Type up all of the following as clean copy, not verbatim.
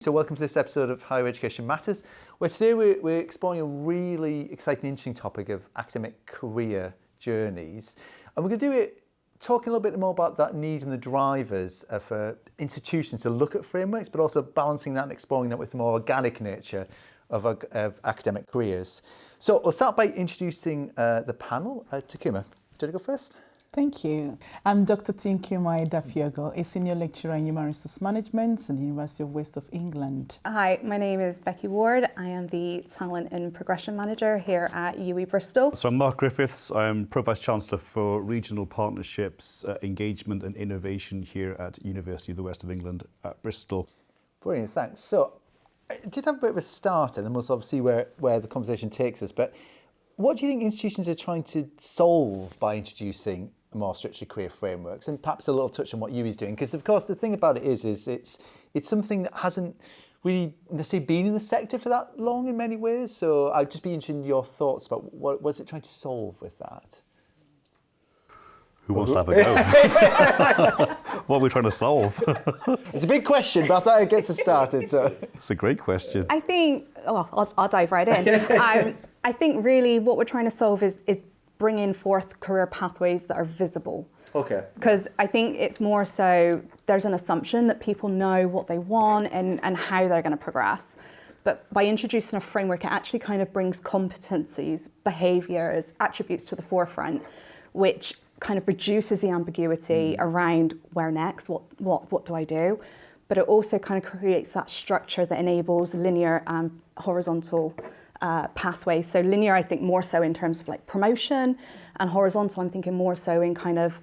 So welcome to this episode of Higher Education Matters, where today we're exploring a really exciting, interesting topic of academic career journeys. And we're going to do it talking a little bit more about that need and the drivers for institutions to look at frameworks, but also balancing that and exploring that with the more organic nature of academic careers. So we'll start by introducing the panel. Tinkuma, do you want to go first? Thank you. I'm Dr. Tinkuma Edafioghor, a senior lecturer in human resource management at the University of West of England. Hi, my name is Becky Ward. I am the Talent and Progression Manager here at UWE Bristol. So I'm Marc Griffiths. I'm Pro-Vice Chancellor for Regional Partnerships, Engagement and Innovation here at University of the West of England at Bristol. Brilliant, thanks. So I did have a bit of a start, and then we'll sort of see where the conversation takes us. But what do you think institutions are trying to solve by introducing more structured career frameworks, and perhaps a little touch on what UWE is doing? Because of course the thing about it is it's something that hasn't really necessarily been in the sector for that long in many ways. So I'd just be interested in your thoughts about what's it trying to solve with that. Who wants to have a go? What are we trying to solve? It's a big question, but I thought I'd get us started. So it's a great question. I think, I'll dive right in. I think really what we're trying to solve is bringing forth career pathways that are visible. Okay. Because I think it's more so there's an assumption that people know what they want and how they're going to progress. But by introducing a framework, it actually kind of brings competencies, behaviours, attributes to the forefront, which kind of reduces the ambiguity around where next, what do I do? But it also kind of creates that structure that enables linear and horizontal pathways. So linear, I think more so in terms of like promotion, and horizontal, I'm thinking more so in kind of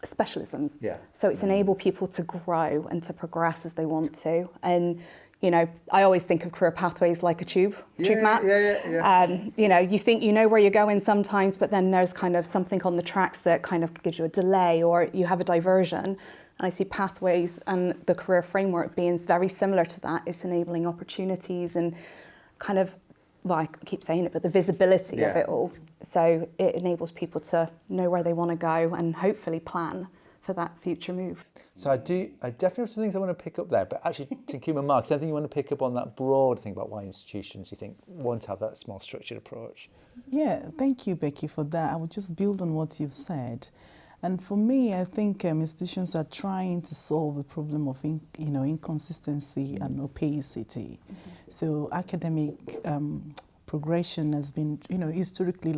specialisms. Yeah. So it's enable people to grow and to progress as they want to. And you know, I always think of career pathways like a tube map. You know, you think you know where you're going sometimes, but then there's kind of something on the tracks that kind of gives you a delay, or you have a diversion. And I see pathways and the career framework being very similar to that. It's enabling opportunities and kind of, well, I keep saying it, but the visibility of it all. So it enables people to know where they want to go and hopefully plan for that future move. So I definitely have some things I want to pick up there, but actually, Tinkuma, Marc, is there anything you want to pick up on that broad thing about why institutions, you think, want to have that small structured approach? Yeah, thank you, Becky, for that. I would just build on what you've said. And for me, I think institutions are trying to solve the problem of inconsistency and opacity. So academic progression has been, historically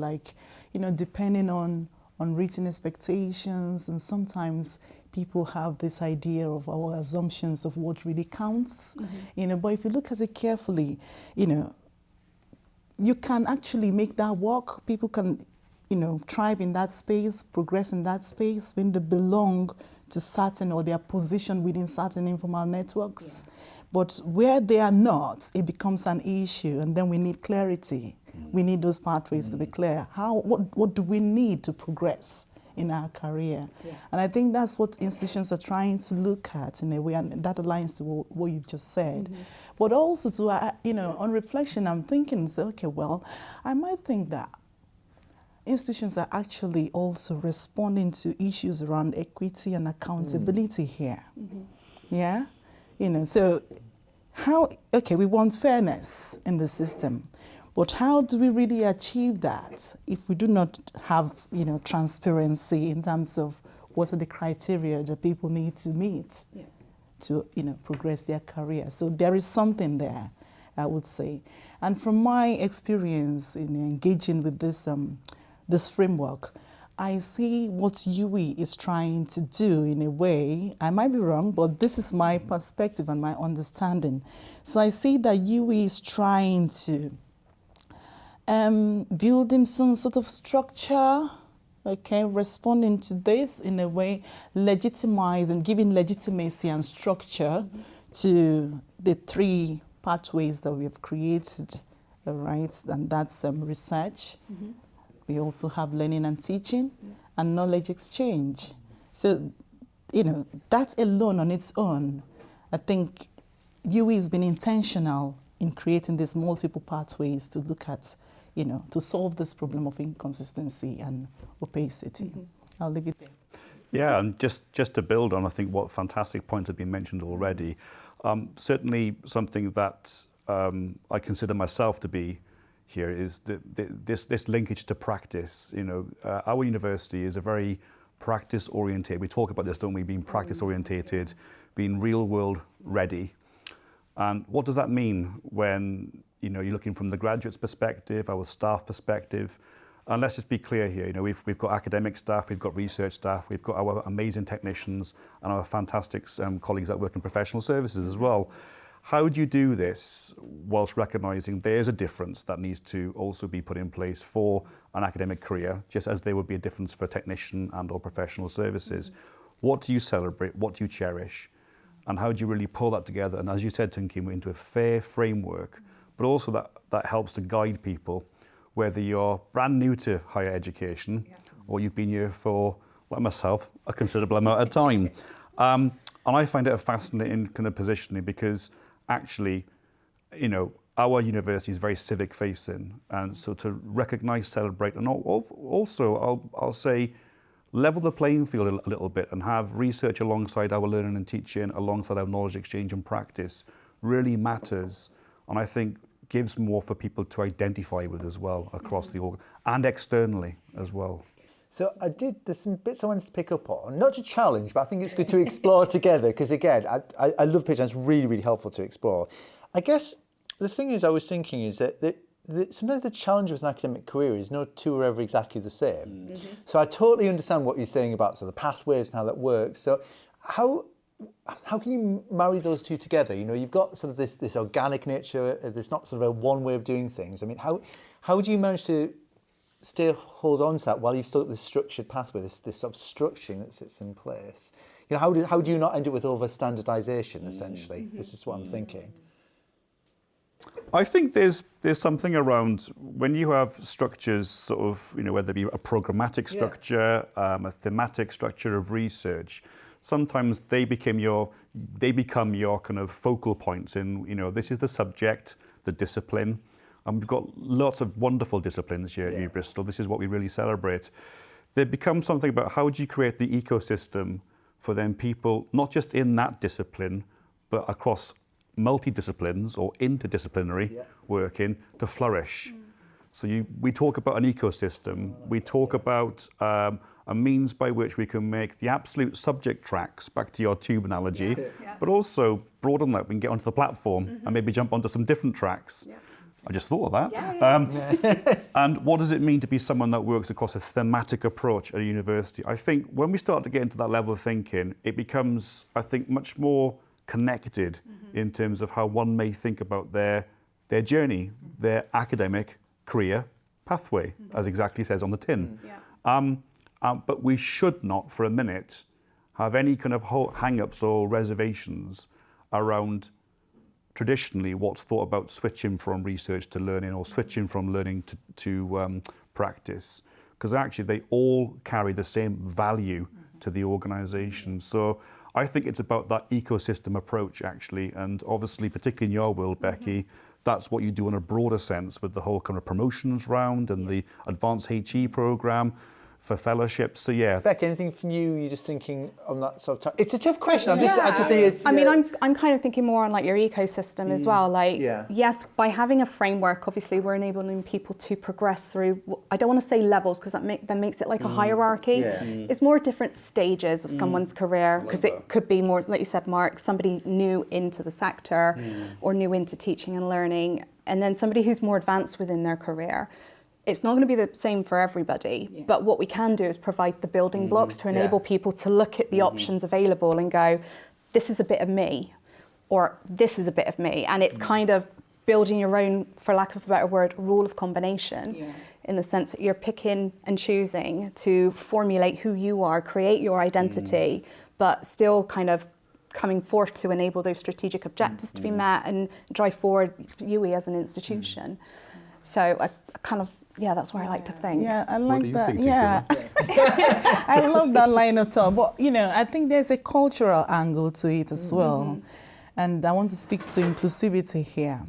depending on written expectations, and sometimes people have this idea of our assumptions of what really counts. But if you look at it carefully, you can actually make that work. People can thrive in that space, progress in that space when they belong to certain, or they are positioned within certain informal networks. But where they are not, it becomes an issue, and then we need clarity. We need those pathways to be clear. What do we need to progress in our career? And I think that's what institutions are trying to look at in a way, and that aligns to what you've just said. But also to, on reflection, I'm thinking, okay, well, I might think that institutions are actually also responding to issues around equity and accountability here. Yeah? So we want fairness in the system, but how do we really achieve that if we do not have, transparency in terms of what are the criteria that people need to meet to, progress their career? So there is something there, I would say. And from my experience in engaging with this framework, I see what UWE is trying to do in a way. I might be wrong, but this is my perspective and my understanding. So I see that UWE is trying to build in some sort of structure, responding to this in a way, legitimize and giving legitimacy and structure to the three pathways that we have created, right? And that's research. We also have learning and teaching and knowledge exchange. So, that alone on its own, I think UWE has been intentional in creating these multiple pathways to look at, to solve this problem of inconsistency and opacity. I'll leave it there. Yeah, and just to build on, I think, what fantastic points have been mentioned already, Certainly something that I consider myself to be here is this linkage to practice. You know, our university is a very practice-oriented. We talk about this, don't we? Being practice-orientated, being real-world ready. And what does that mean when, you know, you're looking from the graduate's perspective, our staff perspective? And let's just be clear here. You know, we've got academic staff, we've got research staff, we've got our amazing technicians and our fantastic colleagues that work in professional services as well. How do you do this whilst recognising there's a difference that needs to also be put in place for an academic career, just as there would be a difference for technician and or professional services? What do you celebrate? What do you cherish? And how do you really pull that together? And as you said, Tinkuma, into a fair framework, but also that helps to guide people, whether you're brand new to higher education or you've been here for, like myself, a considerable amount of time. And I find it a fascinating kind of positioning because actually, you know, our university is very civic facing. And so to recognise, celebrate, and also I'll say, level the playing field a little bit and have research alongside our learning and teaching, alongside our knowledge exchange and practice really matters. And I think gives more for people to identify with as well across the org and externally as well. So there's some bits I wanted to pick up on, not to challenge, but I think it's good to explore together because again, I love pitch and it's really, really helpful to explore. I guess the thing is I was thinking is that sometimes the challenge with an academic career is no two are ever exactly the same. So I totally understand what you're saying about the pathways and how that works. So how can you marry those two together? You know, you've got sort of this organic nature, there's not sort of a one way of doing things. I mean, how do you manage to hold on to that while you've still got this structured pathway, this sort of structuring that sits in place? You know, how do you not end up with over standardisation, essentially? This is what I'm thinking. I think there's something around when you have structures, sort of, you know, whether it be a programmatic structure, a thematic structure of research. Sometimes they become your kind of focal points in, you know, this is the subject, the discipline. And we've got lots of wonderful disciplines here at Bristol. This is what we really celebrate. They become something about how do you create the ecosystem for then people, not just in that discipline, but across multidisciplines or interdisciplinary working to flourish. So we talk about an ecosystem. We talk about a means by which we can make the absolute subject tracks, back to your tube analogy, but also broaden that. We can get onto the platform and maybe jump onto some different tracks. I just thought of that. And what does it mean to be someone that works across a thematic approach at a university? I think when we start to get into that level of thinking, it becomes, I think, much more connected in terms of how one may think about their journey, their academic career pathway, as exactly says on the tin. But we should not, for a minute, have any kind of hang-ups or reservations around traditionally what's thought about switching from research to learning or switching from learning to practice, because actually they all carry the same value to the organisation. So I think it's about that ecosystem approach actually, and obviously particularly in your world, Becky, that's what you do in a broader sense with the whole kind of promotions round and the advanced HE programme for fellowships. So yeah. Becky, anything from you? You're just thinking on that sort of it's a tough question. I just say it's. I mean, I'm kind of thinking more on like your ecosystem as well. Like, yes, by having a framework, obviously we're enabling people to progress through. I don't want to say levels because that makes it like a hierarchy. It's more different stages of someone's career because it could be more, like you said, Mark, somebody new into the sector or new into teaching and learning, and then somebody who's more advanced within their career. It's not going to be the same for everybody, but what we can do is provide the building blocks to enable people to look at the options available and go, this is a bit of me, or this is a bit of me. And it's kind of building your own, for lack of a better word, rule of combination, in the sense that you're picking and choosing to formulate who you are, create your identity, but still kind of coming forth to enable those strategic objectives to be met and drive forward UE as an institution. So I kind of, that's where I like to think. Yeah, I like that. I love that line of thought. But, you know, I think there's a cultural angle to it as well. And I want to speak to inclusivity here.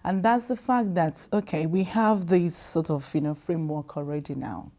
And that's the fact that, okay, we have this sort of, you know, framework already now.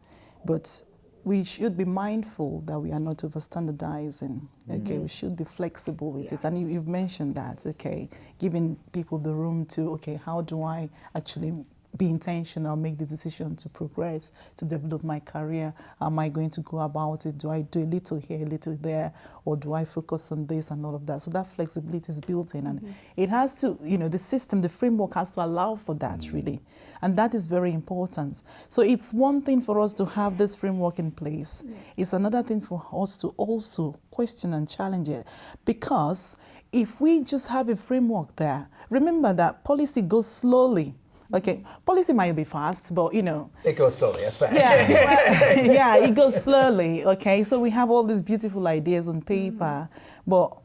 But we should be mindful that we are not over standardizing. Okay, we should be flexible with it. And you've mentioned that, okay, giving people the room to, okay, how do I actually be intentional, make the decision to progress, to develop my career? How am I going to go about it? Do I do a little here, a little there, or do I focus on this and all of that? So that flexibility is built in, and it has to, the system, the framework has to allow for that, really. And that is very important. So it's one thing for us to have this framework in place. It's another thing for us to also question and challenge it. Because if we just have a framework there, remember that policy goes slowly. Okay, policy might be fast, but It goes slowly, that's fair. Yeah, it goes slowly, okay? So we have all these beautiful ideas on paper, but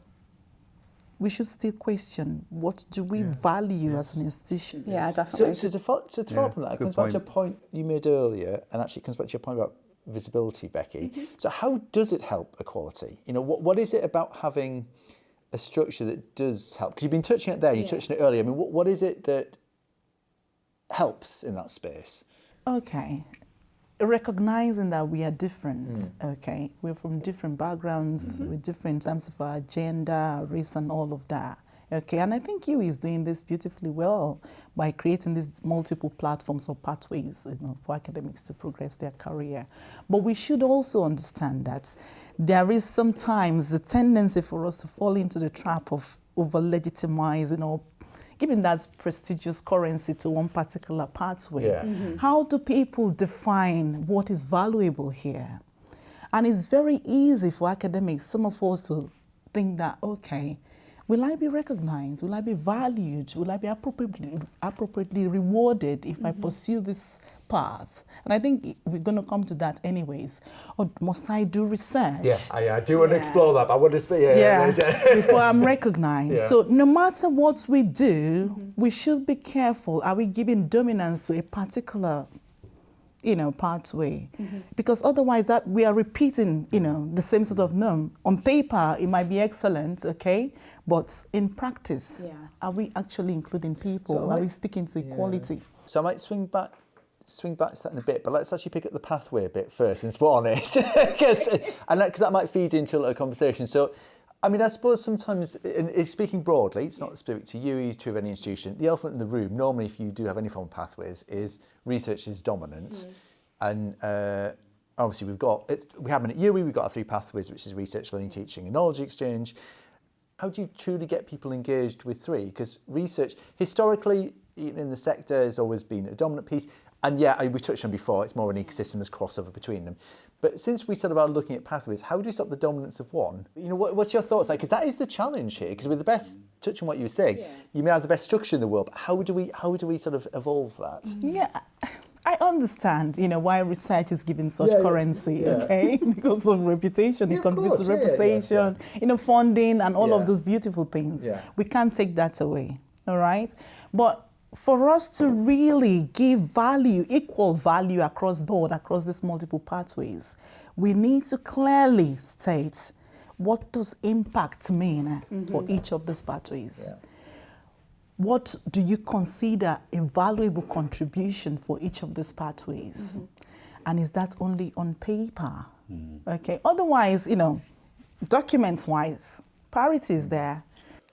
we should still question, what do we value as an institution? Yeah, definitely. So to follow up on that, it comes back to a point you made earlier, and actually it comes back to your point about visibility, Becky. So how does it help equality? What is it about having a structure that does help? Because you've been touching it there, you touched on it earlier. I mean, what is it that helps in that space? Okay, recognizing that we are different, okay? We're from different backgrounds, we're different in terms of our gender, our race, and all of that, okay? And I think you is doing this beautifully well by creating these multiple platforms or pathways, for academics to progress their career. But we should also understand that there is sometimes a tendency for us to fall into the trap of over-legitimizing or giving that prestigious currency to one particular pathway. How do people define what is valuable here? And it's very easy for academics, some of us, to think that, okay, will I be recognized? Will I be valued? Will I be appropriately rewarded if I pursue this path? And I think we're going to come to that anyways. Or must I do research? Yeah, I do want to explore that, but I want to speak. Before I'm recognized. So no matter what we do, we should be careful. Are we giving dominance to a particular pathway? Because otherwise that we are repeating, the same sort of norm. On paper, it might be excellent, okay? But in practice, are we actually including people? So are we speaking to equality? So I might swing back to that in a bit, but let's actually pick up the pathway a bit first and spot on it, because that might feed into a conversation. So, I mean, I suppose sometimes, speaking broadly, it's not specific to you, it's true of any institution, the elephant in the room, normally if you do have any form of pathways, is research is dominant. And obviously we have at UWE, we've got our 3 pathways, which is research, learning, teaching, and knowledge exchange. How do you truly get people engaged with 3? Because research, historically, in the sector, has always been a dominant piece. And we touched on before, it's more an ecosystem, there's crossover between them. But since we sort of are looking at pathways, how do we stop the dominance of one? What's your thoughts like? Because that is the challenge here, because with the best, touching what you were saying, you may have the best structure in the world, but how do we sort of evolve that? Yeah, I understand, why research is given such currency, okay? Because of reputation, it contributes to reputation, funding and all of those beautiful things. We can't take that away, all right? But for us to really give value, equal value across board, across these multiple pathways, we need to clearly state what does impact mean for each of these pathways. What do you consider a valuable contribution for each of these pathways? And is that only on paper? Okay, otherwise, documents-wise, parity is there.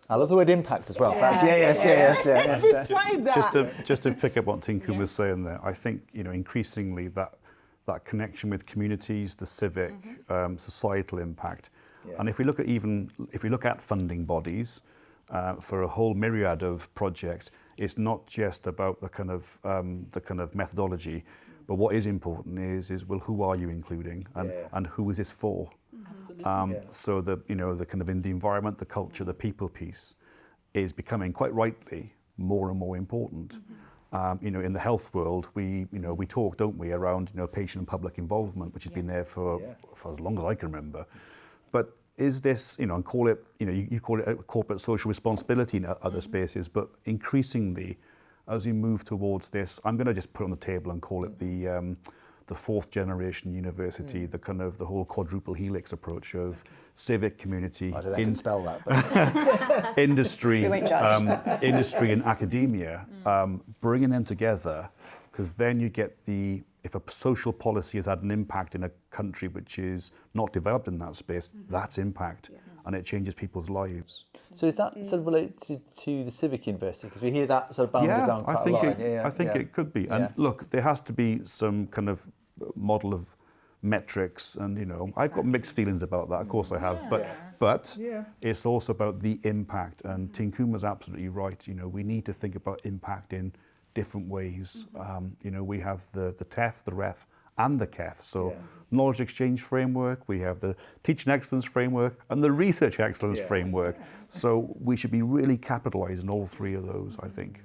I love the word impact as well. Yes. Beside that. Just to pick up what Tinkuma was saying there, I think increasingly that connection with communities, the civic, societal impact, and if we look at funding bodies for a whole myriad of projects, it's not just about the kind of methodology, but what is important is well, who are you including, and who is this for? Absolutely. So the kind of in the environment, the culture, the people piece is becoming quite rightly more and more important. In the health world, we talk, don't we, around patient and public involvement, which has been there for as long as I can remember. But is this, and call it, you call it a corporate social responsibility in other spaces, but increasingly, as we move towards this, I'm going to just put on the table and call it the 4th generation university, the kind of the whole quadruple helix approach of civic community, I don't know, I can spell that, but industry, industry and academia, bringing them together, because then you get the if a social policy has had an impact in a country which is not developed in that space, that's impact, and it changes people's lives. So is that sort of related to the civic university? Because we hear that sort of bounded down quite a lot. I think it could be. And look, there has to be some kind of model of metrics, and I've got mixed feelings about that. Of course I have, but it's also about the impact. And Tinkuma's absolutely right. We need to think about impact in different ways. We have the TEF, the REF, and the KEF. So knowledge exchange framework, we have the teaching excellence framework, and the research excellence framework. So we should be really capitalising all three of those, I think.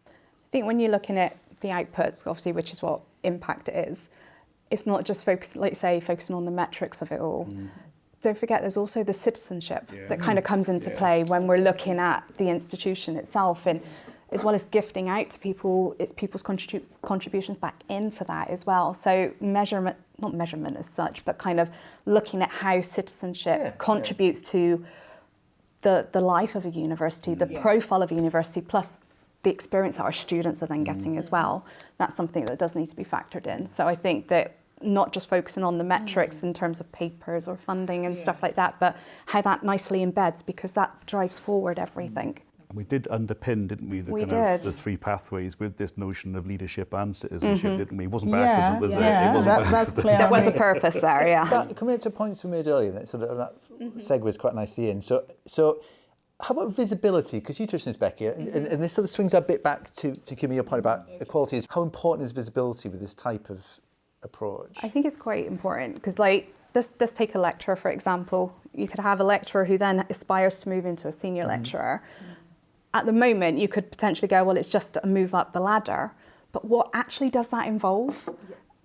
I think when you're looking at the outputs, obviously, which is what impact is, it's not just focusing on the metrics of it all. Don't forget there's also the citizenship that kind of comes into play when we're looking at the institution itself, and as well as gifting out to people, it's people's contributions back into that as well. So not measurement as such, but kind of looking at how citizenship contributes to the life of a university, the profile of a university, plus the experience that our students are then getting as well. That's something that does need to be factored in. So I think that not just focusing on the metrics in terms of papers or funding and stuff like that, but how that nicely embeds, because that drives forward everything. We did underpin, didn't we, the three pathways with this notion of leadership and citizenship, didn't we? It wasn't by accident, was it? It wasn't by that's accident. clear. There was a purpose there, Coming to points we made earlier, that sort of that segues quite nicely in. So how about visibility? Because you touched on this, Becky, and this sort of swings a bit back to give me your point about equality. Is how important is visibility with this type of approach? I think it's quite important because, let's take a lecturer, for example. You could have a lecturer who then aspires to move into a senior lecturer. At the moment, you could potentially go, well, it's just a move up the ladder. But what actually does that involve?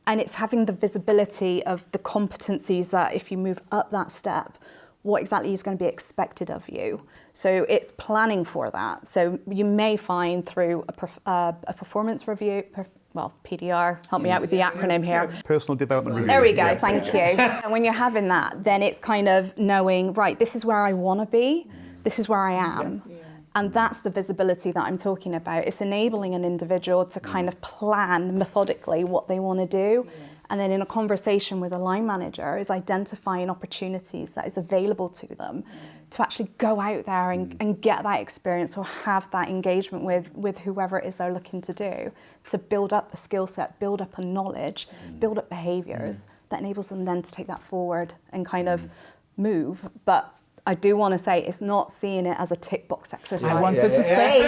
And it's having the visibility of the competencies that if you move up that step, what exactly is going to be expected of you. So it's planning for that. So you may find through a performance review, PDR, help me out with the acronym here. Personal development review. There we go, thank you. And when you're having that, then it's kind of knowing, right, this is where I want to be, this is where I am. And that's the visibility that I'm talking about. It's enabling an individual to kind of plan methodically what they want to do. And then in a conversation with a line manager is identifying opportunities that is available to them to actually go out there and get that experience or have that engagement with whoever it is they're looking to do, to build up a skill set, build up a knowledge, build up behaviours that enables them then to take that forward and kind of move. But I do want to say it's not seeing it as a tick box exercise. I wanted to say,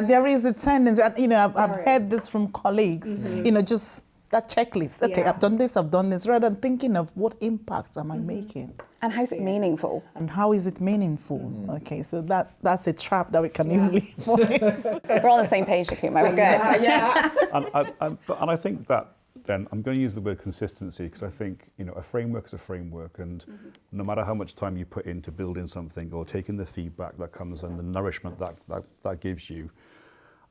there is a tendency, and I've heard this from colleagues, just that checklist. Okay, I've done this, rather than thinking of what impact am I making. And how's it meaningful? And how is it meaningful? Okay, so that's a trap that we can easily fall into. We're on the same page, Tinkuma, we're good. And I think that then I'm going to use the word consistency, because I think a framework is a framework, and no matter how much time you put into building something or taking the feedback that comes and the nourishment that gives you,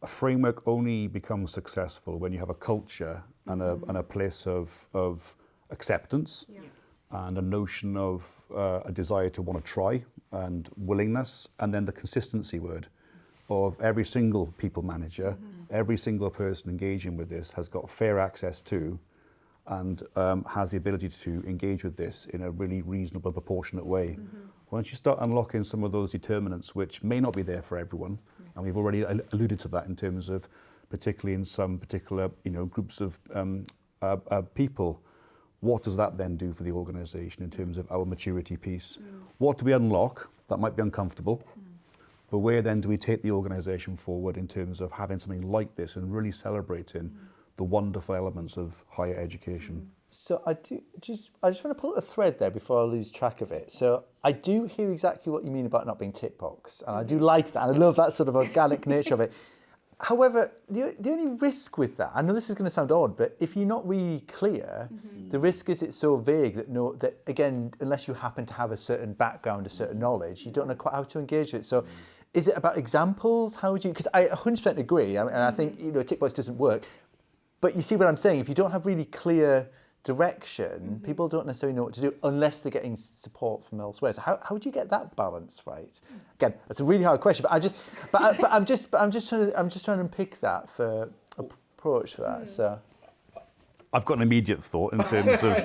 a framework only becomes successful when you have a culture and a place of acceptance and a notion of a desire to want to try and willingness, and then the consistency word of every single people manager, every single person engaging with this has got fair access to and has the ability to engage with this in a really reasonable, proportionate way. Once you start unlocking some of those determinants, which may not be there for everyone, and we've already alluded to that in terms of, particularly in some particular groups of people, what does that then do for the organisation in terms of our maturity piece? What do we unlock that might be uncomfortable? But where then do we take the organisation forward in terms of having something like this and really celebrating the wonderful elements of higher education? So I just want to pull a thread there before I lose track of it. So I do hear exactly what you mean about not being tick box, and I do like that, and I love that sort of organic nature of it. However, the only risk with that, I know this is going to sound odd, but if you're not really clear, the risk is it's so vague that again, unless you happen to have a certain background, a certain knowledge, you don't know quite how to engage with it. So is it about examples? How would you, because I 100% agree, and I think tick box doesn't work, but you see what I'm saying, if you don't have really clear direction, people don't necessarily know what to do unless they're getting support from elsewhere. So how would you get that balance right? Again, that's a really hard question, but I'm just trying to unpick that for approach for that. So I've got an immediate thought in terms of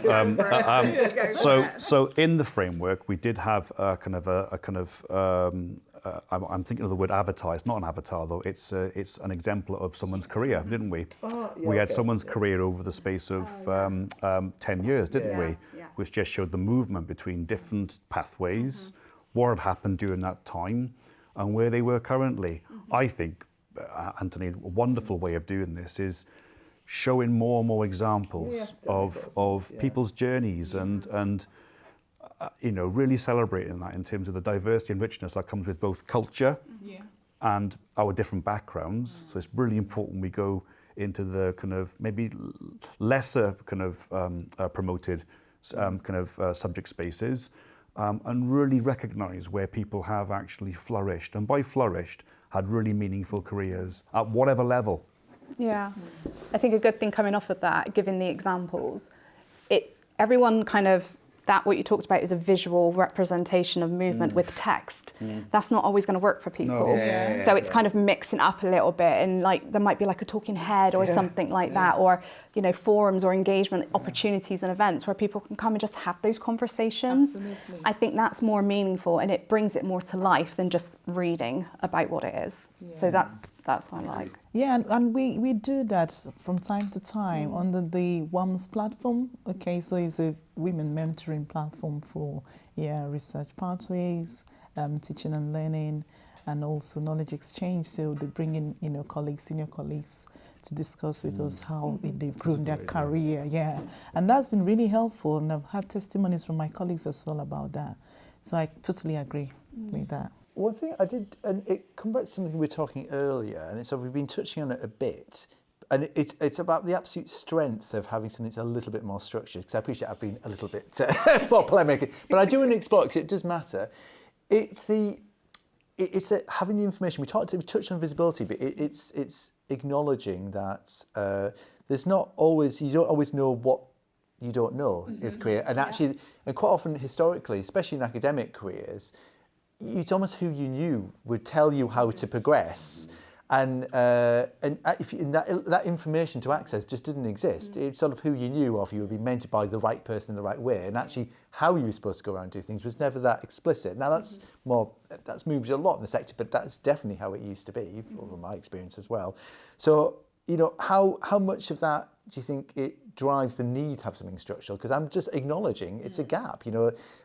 so in the framework we did have a kind of I'm thinking of the word avatar. It's not an avatar though. It's an exemplar of someone's career, didn't we? We had someone's career over the space of 10 years, didn't we? Yeah. Which just showed the movement between different pathways, what had happened during that time, and where they were currently. I think, Antony, a wonderful way of doing this is showing more and more examples of people's journeys and really celebrating that in terms of the diversity and richness that comes with both culture and our different backgrounds. So it's really important we go into the kind of maybe lesser kind of promoted subject spaces and really recognise where people have actually flourished, and by flourished, had really meaningful careers at whatever level. Yeah, I think a good thing coming off of that, given the examples, it's everyone kind of, that what you talked about is a visual representation of movement with text. That's not always going to work for people. No. So it's kind of mixing up a little bit, and like there might be like a talking head or something like that, or forums or engagement opportunities and events where people can come and just have those conversations. Absolutely. I think that's more meaningful, and it brings it more to life than just reading about what it is. So that's what I like. Yeah, and we do that from time to time under the WAMS platform. Okay, so it's a women mentoring platform for research pathways, teaching and learning, and also knowledge exchange. So they bring in colleagues, senior colleagues, to discuss with us how they've grown their career. Yeah, and that's been really helpful. And I've had testimonies from my colleagues as well about that. So I totally agree with that. One thing I did, and it comes back to something we were talking earlier, and we've been touching on it a bit, and it's about the absolute strength of having something that's a little bit more structured, because I appreciate I've been a little bit more polemic, but I do want to explore, because it does matter. It's having the information. We touched on visibility, but it's acknowledging that there's not always, you don't always know what you don't know with career, and actually, and quite often historically, especially in academic careers, it's almost who you knew would tell you how to progress, and if that information to access just didn't exist. It's sort of who you knew, or if you were being mentored by the right person in the right way, and actually how you were supposed to go around and do things was never that explicit. Now that's moved a lot in the sector, but that's definitely how it used to be, from my experience as well. So how much of that do you think it drives the need to have something structural? Because I'm just acknowledging it's a gap,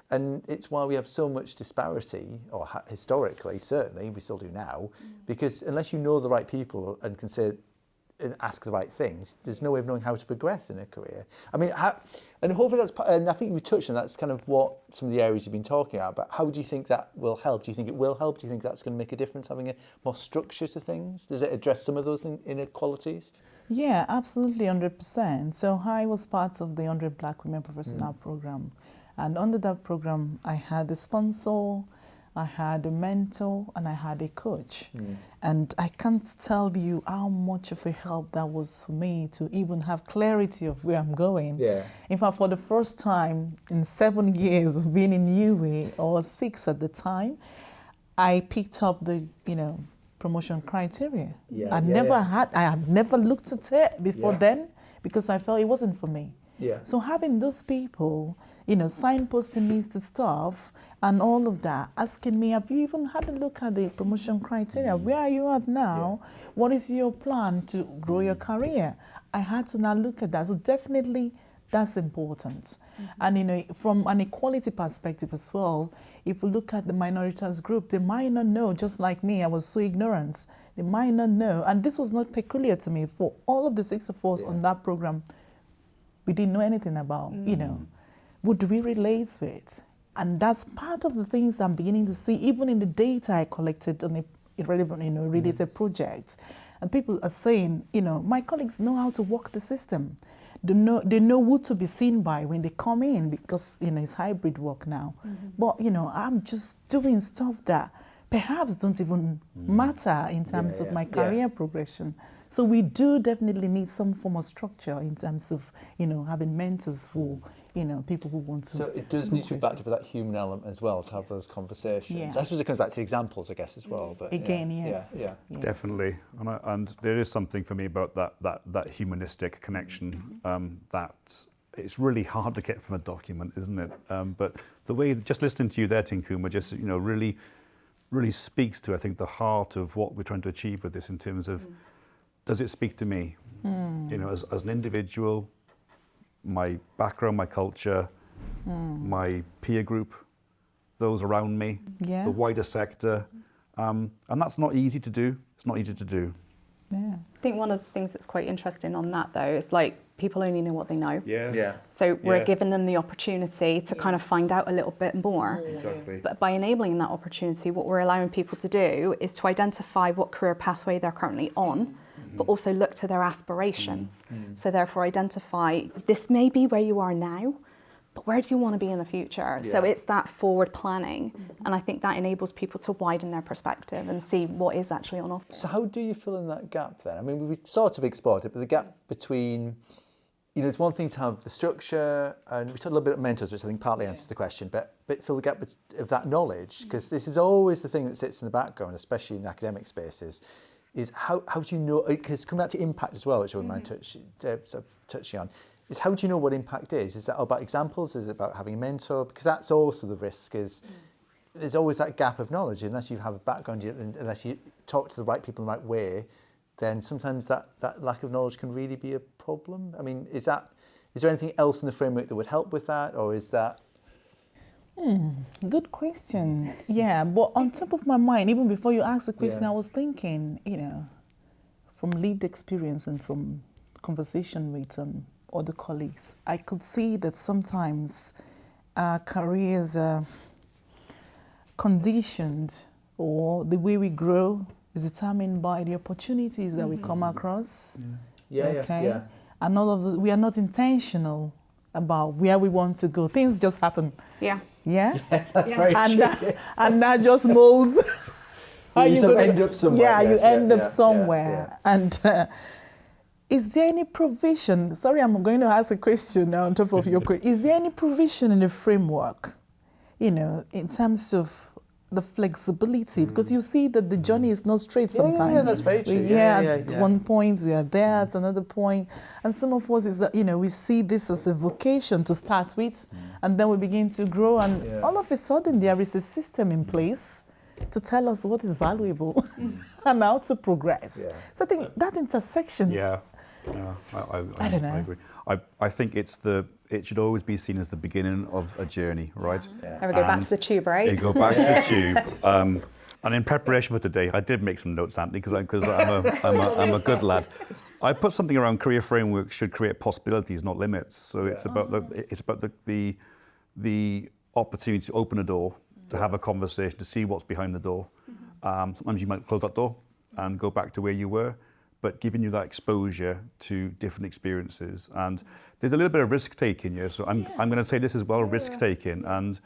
and it's why we have so much disparity, or historically, certainly, we still do now, because unless you know the right people and can say and ask the right things, there's no way of knowing how to progress in a career. I mean, and hopefully and I think we touched on that's kind of what some of the areas you've been talking about, but how do you think that will help? Do you think it will help? Do you think that's going to make a difference, having a more structure to things? Does it address some of those inequalities? Yeah, absolutely, 100%. So I was part of the 100 Black Women Professional Program. And under that program, I had a sponsor, I had a mentor, and I had a coach. And I can't tell you how much of a help that was for me to even have clarity of where I'm going. Yeah. In fact, for the first time in 7 years of being in UWE, or 6 at the time, I picked up the, promotion criteria. I had never looked at it before then, because I felt it wasn't for me. Yeah. So having those people, signposting me to stuff and all of that, asking me, have you even had a look at the promotion criteria? Where are you at now? What is your plan to grow your career? I had to now look at that. So definitely that's important. And from an equality perspective as well, if we look at the minorities group, they might not know, just like me, I was so ignorant. They might not know, and this was not peculiar to me. For all of the 6 of us on that program, we didn't know anything about, what do we relate with? And that's part of the things I'm beginning to see, even in the data I collected on a relevant, related project. And people are saying, my colleagues know how to work the system. They know who to be seen by when they come in, because it's hybrid work now. But I'm just doing stuff that perhaps don't even matter in terms of my career progression. So we do definitely need some form of structure in terms of, having mentors for, people who want to. So it does need to be backed up with that human element as well, to have those conversations. Yeah. I suppose it comes back to examples, I guess, as well. But Again, yeah, yes. Yeah. Yes. Definitely, and there is something for me about that humanistic connection that it's really hard to get from a document, isn't it? But the way, just listening to you there, Tinkuma, just really speaks to, I think, the heart of what we're trying to achieve with this in terms of, does it speak to me? As an individual, my background, my culture, my peer group, those around me, the wider sector. And that's not easy to do. It's not easy to do. Yeah. I think one of the things that's quite interesting on that, though, is like people only know what they know. Yeah. So we're giving them the opportunity to kind of find out a little bit more. Exactly. But by enabling that opportunity, what we're allowing people to do is to identify what career pathway they're currently on, but also look to their aspirations. So therefore identify, this may be where you are now, but where do you want to be in the future? So it's that forward planning. And I think that enables people to widen their perspective and see what is actually on offer. So how do you fill in that gap then? I mean, we sort of explored it, but the gap between, it's one thing to have the structure, and we talked a little bit about mentors, which I think partly answers the question, but fill the gap of that knowledge, because this is always the thing that sits in the background, especially in academic spaces, is how do you know, because coming back to impact as well, which I wouldn't mind touching on, is how do you know what impact is? Is that about examples? Is it about having a mentor? Because that's also the risk, is there's always that gap of knowledge. Unless you have a background, unless you talk to the right people in the right way, then sometimes that lack of knowledge can really be a problem. I mean, is there anything else in the framework that would help with that, or is that? Good question. Yeah, but on top of my mind, even before you asked the question, I was thinking, from lived experience and from conversation with other colleagues, I could see that sometimes our careers are conditioned, or the way we grow is determined by the opportunities that we come across. And all of those, we are not intentional about where we want to go. Things just happen. Yeah. Yeah? Yes, that's very true. And that just molds. You end up somewhere. Yeah, you end up somewhere. And is there any provision? Sorry, I'm going to ask a question now on top of your question. Is there any provision in the framework, in terms of the flexibility? Because you see that the journey is not straight sometimes. Yeah, that's very true. At one point, we are there, at another point. And some of us is that, we see this as a vocation to start with, and then we begin to grow, and all of a sudden there is a system in place to tell us what is valuable and how to progress. So I think that intersection. I don't know. I agree. I think it should always be seen as the beginning of a journey, right? There we go, back to the tube, right? You go back to the tube. And in preparation for today, I did make some notes, Anthony, because I'm a good lad. I put something around career framework should create possibilities, not limits. So it's about the opportunity to open a door, to have a conversation, to see what's behind the door. Sometimes you might close that door and go back to where you were, but giving you that exposure to different experiences. And there's a little bit of risk-taking here, so I'm going to say this as well, risk-taking, and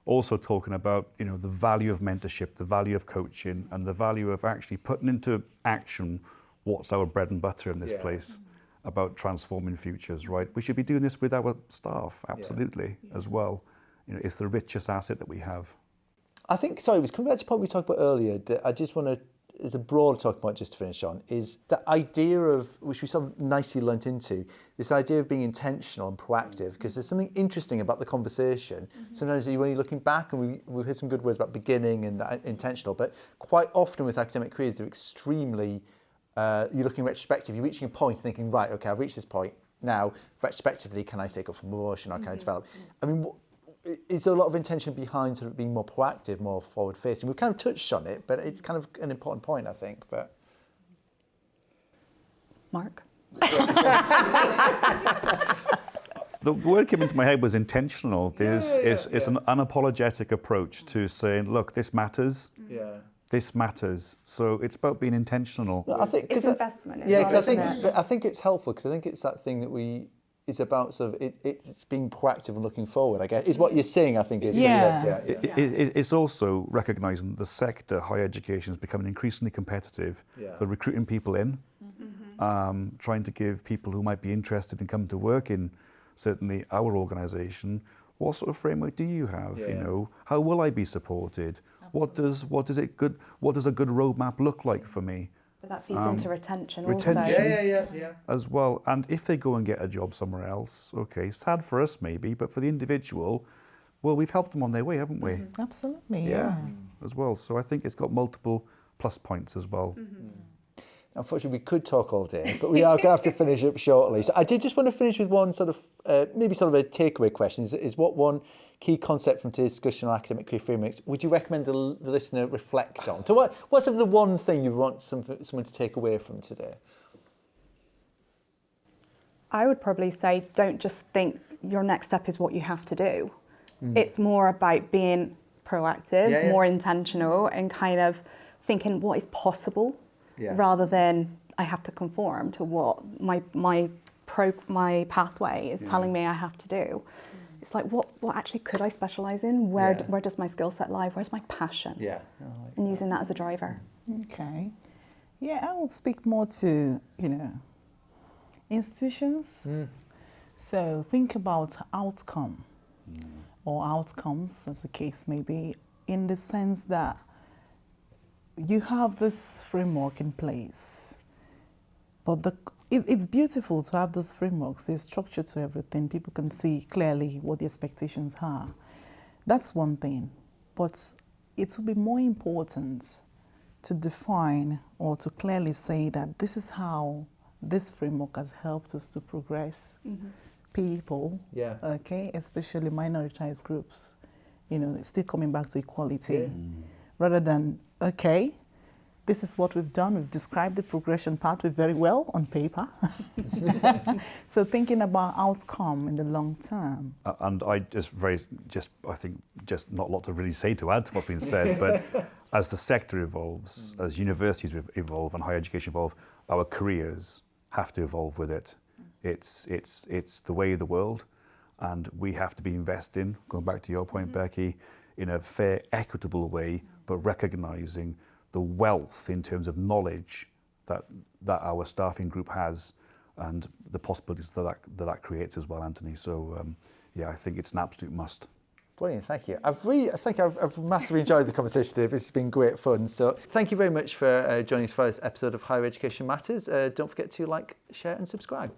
also talking about the value of mentorship, the value of coaching, and the value of actually putting into action what's our bread and butter in this place about transforming futures, right? We should be doing this with our staff, absolutely, as well. It's the richest asset that we have. I think, sorry, it was coming back to the point we talked about earlier, that I just want to, as a broad talking point just to finish on, is the idea of, which we sort of nicely learnt into, this idea of being intentional and proactive, because there's something interesting about the conversation. Sometimes when you're looking back, and we've heard some good words about beginning and that intentional, but quite often with academic careers, they're extremely, you're looking retrospective, you're reaching a point thinking, right, okay, I've reached this point, now retrospectively, can I take up for promotion or can I develop? I mean, is there a lot of intention behind sort of being more proactive, more forward-facing? We've kind of touched on it, but it's kind of an important point, I think. But Mark? The word came into my head was intentional. It's an unapologetic approach to saying, look, this matters. This matters. So it's about being intentional. I think it's investment. I think it's helpful, because I think it's that thing that it's about sort of it's being proactive and looking forward, I guess, is what you're saying, I think. It's also recognising the sector, higher education, is becoming increasingly competitive. We're recruiting people in, trying to give people who might be interested in coming to work in certainly our organisation, what sort of framework do you have? Yeah. You know, how will I be supported? What does a good roadmap look like for me? But that feeds into retention retention. also. Yeah. As well. And if they go and get a job somewhere else, okay, sad for us maybe, but for the individual, well, we've helped them on their way, haven't we? Absolutely, yeah. As well. So I think it's got multiple plus points as well. Unfortunately, we could talk all day, but we are going to have to finish up shortly. So I did just want to finish with one sort of, maybe sort of a takeaway question. Is what one key concept from today's discussion on academic career frameworks would you recommend the listener reflect on? So what's the one thing you want someone to take away from today? I would probably say don't just think your next step is what you have to do. It's more about being proactive, more intentional, and kind of thinking what is possible. Rather than I have to conform to what my pathway is telling me I have to do. It's like what actually could I specialise in? Where does my skill set lie? Where's my passion? And using that as a driver. Okay. Yeah, I will speak more to, institutions. So think about outcome or outcomes, as the case may be, in the sense that you have this framework in place, but it's beautiful to have those frameworks. There's structure to everything. People can see clearly what the expectations are. That's one thing, but it will be more important to define or to clearly say that this is how this framework has helped us to progress people, okay, especially minoritized groups. It's still coming back to equality, rather than, okay, this is what we've done. We've described the progression pathway very well on paper. So thinking about outcome in the long term. And I think not a lot to really say to add to what's been said, but as the sector evolves, as universities evolve and higher education evolve, our careers have to evolve with it. It's the way of the world, and we have to be investing, going back to your point, Becky, in a fair, equitable way, but recognising the wealth in terms of knowledge that our staffing group has, and the possibilities that creates as well, Antony. So, I think it's an absolute must. Brilliant, thank you. I've massively enjoyed the conversation today. This has been great fun. So thank you very much for joining us for this episode of Higher Education Matters. Don't forget to like, share and subscribe.